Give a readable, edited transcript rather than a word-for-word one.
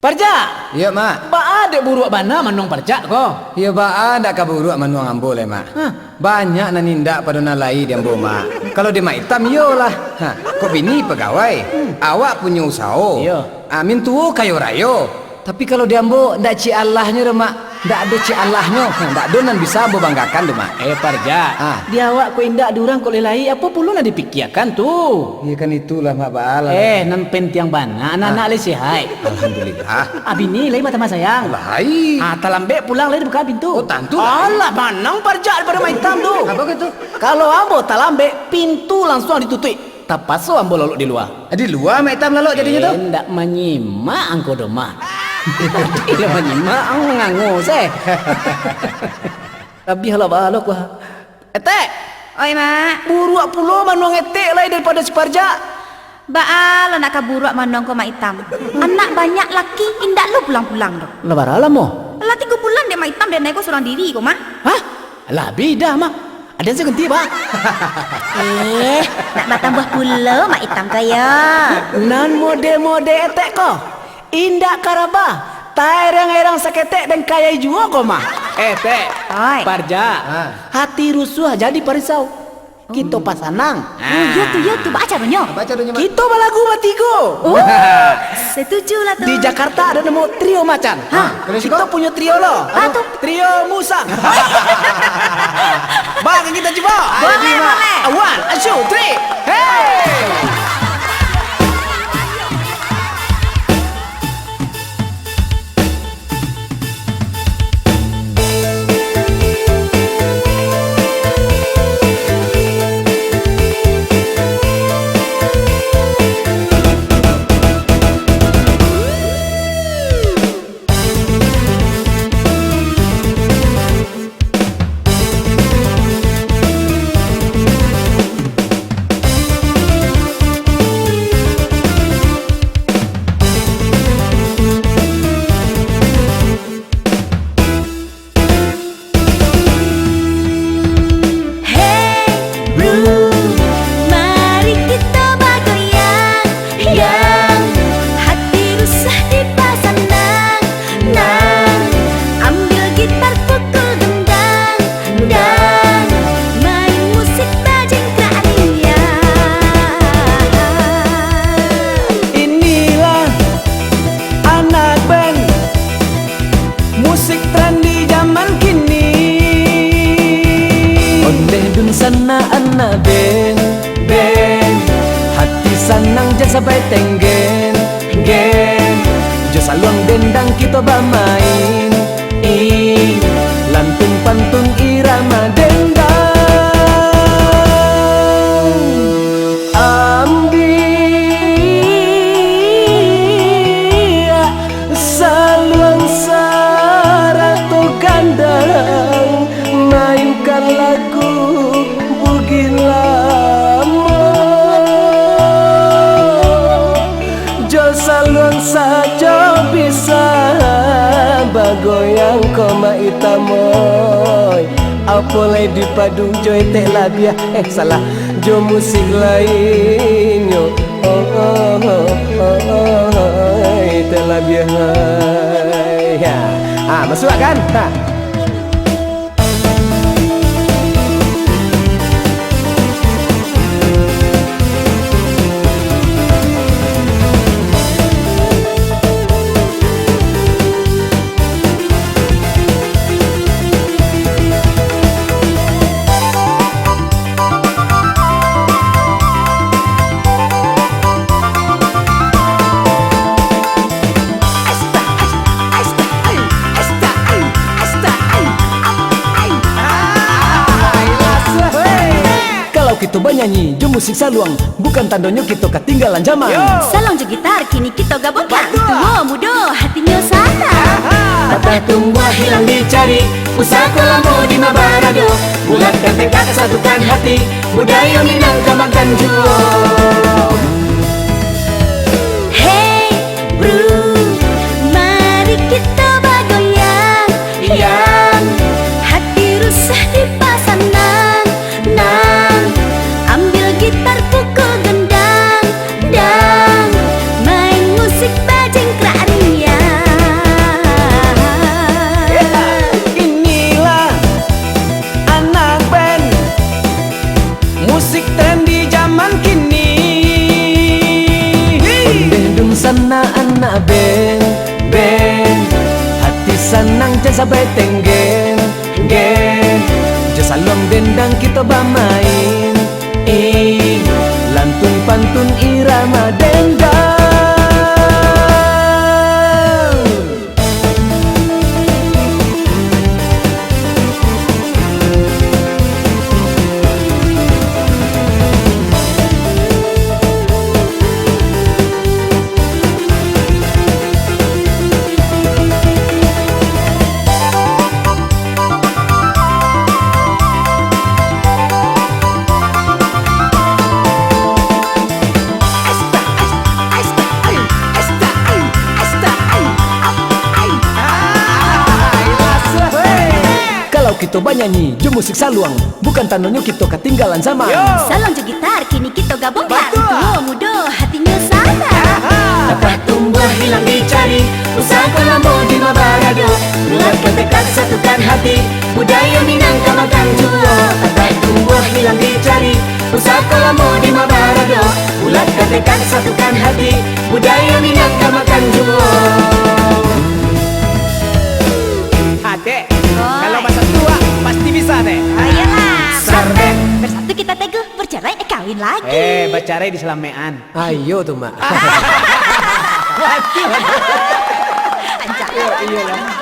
Parja, Iya, Mak. ba ada buruak bana manong parja ko. Iya, ba ada kaburu manuang ambo le, Mak. Banyak na nindak pada nalai di ambo, Mak. Kalau dia mak hitam yo lah. Kok bini pegawai, awak punya usaha. Iya. Amin tuh kayo rayo. Tapi kalau di ambo ndak ci Allahnya deh, Mak. Ndak ada ci Allahnya. Ndak ada nan bisa ambo banggakan deh, Mak. Parja, di awak ko indak durang ko lelai apa puluh na dipikirkan tuh. Iya kan itulah, Mak Baal. Nan pentiang bana, anak-anak le sihai. Alhamdulillah. Abini lai mata sayang. Lai. Talambe pulang lai buka pintu. Oh, tantu. Alah, manang parja daripada main hitam tuh. Apa gitu? Kalau ambo talambe, pintu langsung ditutup. Tapaso ambo lalu di luar. Di luar mak hitam lalu jadinya tuh. Ndak menyimak angko doma. Tidak menyimak ang ngangus Tapi halah balok wah. Etek. Oi, Mak. Buruak pulo manuang etek lai daripada si Parja. Baal nak kaburuak manong ko mak hitam. Anak banyak laki indak lu pulang-pulang doh. Lebar alam mo. Lah 3 bulan dia mak hitam dia naik ko seorang diri ko, Mak. Hah? Lah beda mah. Ada yang ganti ba? Nak bertambah pula mak hitam kaya. Nan mode-mode etek ko. Indak karaba. Tairang-erang saketek dan kaya jua ko mah. Etek. Oi. Parja. Hati rusuh jadi parisau. Kita pasanang. Ya tu baca donyo. Baca dulu, Mak. Kita balagu matigo. Setuju lah tu. Di Jakarta ada nemu trio macan. terus Kita punya trio lo. Apa tuh? Trio musang. Bang, kita coba. Boleh, boleh. 1, 2, 3. Hey! Sana anak ben hati sanang jasa sampai tenggen jo saluang dendang kita bermain lantung pantun irama dendang ambil saluang sarato gandang mainkan lagu saluang saja bisa bagoyang koma itamoy apolai di padung joy teh labia salah jo musik lain yo teh labia ya masuk kan kita bernyanyi, jo musik saluang bukan tandanya kita ketinggalan zaman. Saluang jo gitar kini kita gabungkan. Tua muda hatinya sana. Patah tumbuh hilang dicari, usaha kelamu di Mabarado. Bulatkan tekad satukan hati, budaya Minang kembangkan jua. Hey bro, mari kita bergoyang. Yang hati rusah dipasang nang ambil gitar pukul gendang dang main musik bajeng kraria. sana anak ben hati senang jangan sampai tenggen jasa luang dendang kita bermain lantun pantun irama dendang. Kita banyanyi, jo musik saluang, bukan tanonyo kita ketinggalan zaman. Salon jo gitar, kini kita gabungkan. Tua muda, hatinya sama. Dapat tumbuh hilang dicari, usaha kelamu di Mabarado. Bulatkan tekad satukan hati, budaya Minangkabau makan jua. Dapat tumbuh hilang dicari, usaha kelamu di Mabarado. Bulatkan tekad satukan hati, budaya Minangkabau makan jua. Adek, kalau masa tua pasti bisa deh. Ayolah. Sarden. Bersatu kita teguh, bercerai kawin lagi. Bercerai di Selamean. Ayo tuh mak. Anjak. Iya lah.